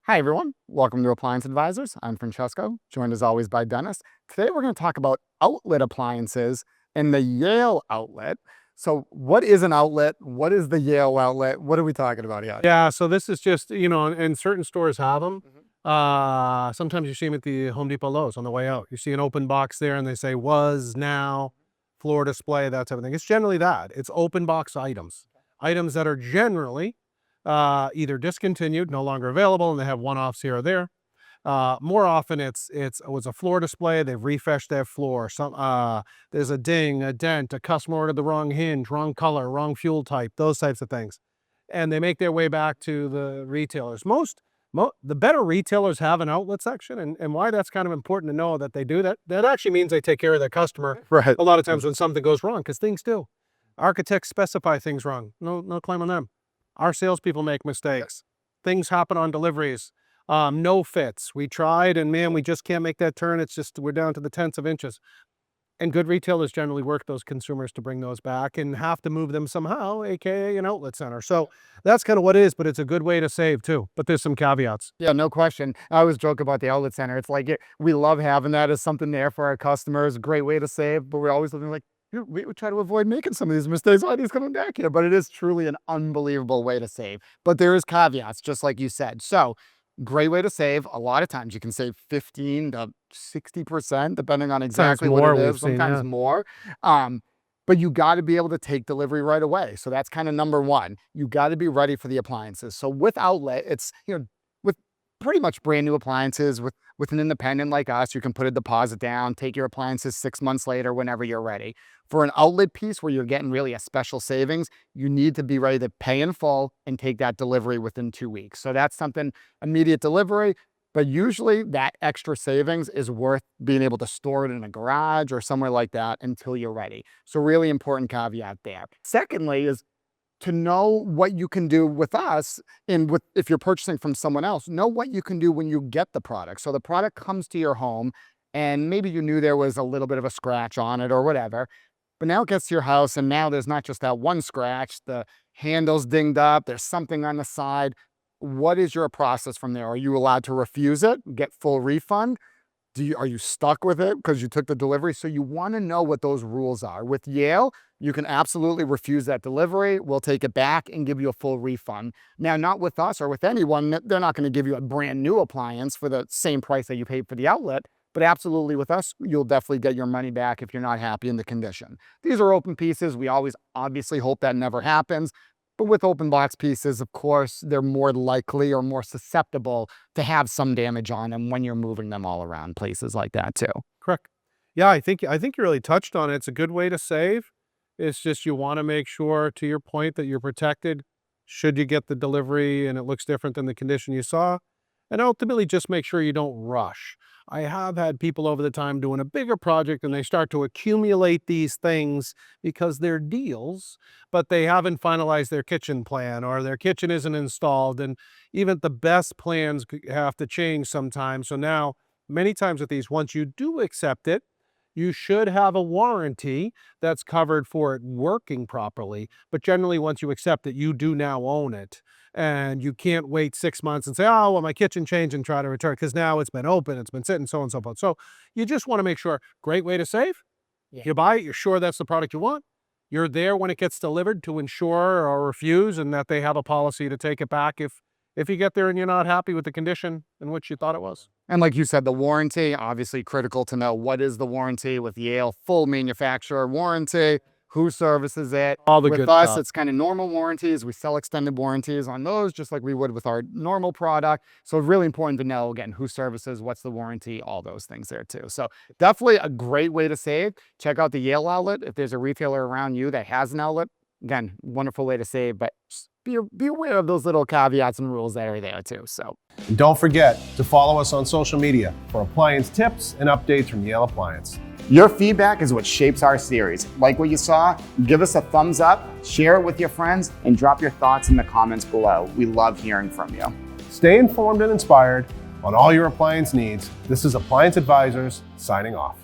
Hi everyone, welcome to Appliance Advisors. I'm Francesco, joined as always by Dennis. Today we're going to talk about outlet appliances in the Yale Outlet. So what is an outlet? What is the Yale Outlet? What are we talking about here? Yeah, so this is just, and certain stores have them. Mhm. Sometimes you see them at the Home Depot Lowe's on the way out. You see an open box there and they say was, now, floor display, that type of thing. It's generally that. It's open box items. Items that are generally either discontinued, no longer available, and they have one-offs here or there. More often it was a floor display. They've refreshed their floor. There's a ding, a dent, a customer ordered the wrong hinge, wrong color, wrong fuel type, those types of things. And they make their way back to the retailers. The better retailers have an outlet section, and why that's kind of important to know that they do that. That actually means they take care of their customer Right. a lot of times when something goes wrong, because things do. Architects specify things wrong. No claim on them. Our salespeople make mistakes. Things happen on deliveries. No fits. We tried, and man, we just can't make that turn. It's just, we're down to the tenths of inches. And good retailers generally work those consumers to bring those back and have to move them somehow, AKA an outlet center. So that's kind of what it is, but it's a good way to save too. But there's some caveats. Yeah, no question. I always joke about the outlet center. It's like we love having that as something there for our customers. Great way to save, but we're always looking like, we try to avoid making some of these mistakes. Why are these coming back here? But it is truly an unbelievable way to save. But there is caveats, just like you said. So great way to save. A lot of times you can save 15 to 60%, depending on exactly what More it we've is, seen, sometimes yeah. more. But you got to be able to take delivery right away. So that's kind of number one. You got to be ready for the appliances. So with outlet, it's, with pretty much brand new appliances, with an independent like us, you can put a deposit down, take your appliances 6 months later whenever you're ready. For an outlet piece where you're getting really a special savings, you need to be ready to pay in full and take that delivery within 2 weeks. So that's something, immediate delivery. But usually that extra savings is worth being able to store it in a garage or somewhere like that until you're ready. So really important caveat there. Secondly is to know what you can do with us, and if you're purchasing from someone else, know what you can do when you get the product. So the product comes to your home and maybe you knew there was a little bit of a scratch on it or whatever, but now it gets to your house and now there's not just that one scratch, the handle's dinged up, there's something on the side. What is your process from there? Are you allowed to refuse it, get full refund? Are you stuck with it because you took the delivery? So you want to know what those rules are. With Yale, you can absolutely refuse that delivery. We'll take it back and give you a full refund. Now, not with us or with anyone, they're not going to give you a brand new appliance for the same price that you paid for the outlet. But absolutely with us, you'll definitely get your money back if you're not happy in the condition. These are open pieces. We always obviously hope that never happens. But with open box pieces, of course, they're more likely or more susceptible to have some damage on them when you're moving them all around places like that too. Correct. Yeah, I think you really touched on it. It's a good way to save. It's just you want to make sure, to your point, that you're protected should you get the delivery and it looks different than the condition you saw. And ultimately, just make sure you don't rush. I have had people over the time doing a bigger project and they start to accumulate these things because they're deals, but they haven't finalized their kitchen plan or their kitchen isn't installed. And even the best plans have to change sometimes. So now, many times with these, once you do accept it, you should have a warranty that's covered for it working properly. But generally, once you accept it, you do now own it. And you can't wait 6 months and say, oh, well, my kitchen changed and try to return, because now it's been open, it's been sitting, so on and so forth. So you just want to make sure, great way to save. Yeah. You buy it, you're sure that's the product you want. You're there when it gets delivered to ensure or refuse, and that they have a policy to take it back if you get there and you're not happy with the condition in which you thought it was. And like you said, the warranty, obviously critical to know what is the warranty with Yale, full manufacturer warranty, who services it. All the With good us, stuff. it's kind of normal warranties. We sell extended warranties on those, just like we would with our normal product. So really important to know, again, who services, what's the warranty, all those things there too. So definitely a great way to save. Check out the Yale Outlet. If there's a retailer around you that has an outlet, again, wonderful way to save, but just be aware of those little caveats and rules that are there too. So And don't forget to follow us on social media for appliance tips and updates from Yale Appliance. your feedback is what shapes our series. Like what you saw, give us a thumbs up, share it with your friends, and drop your thoughts in the comments below. We love hearing from you. Stay informed and inspired on all your appliance needs. This is Appliance Advisors signing off.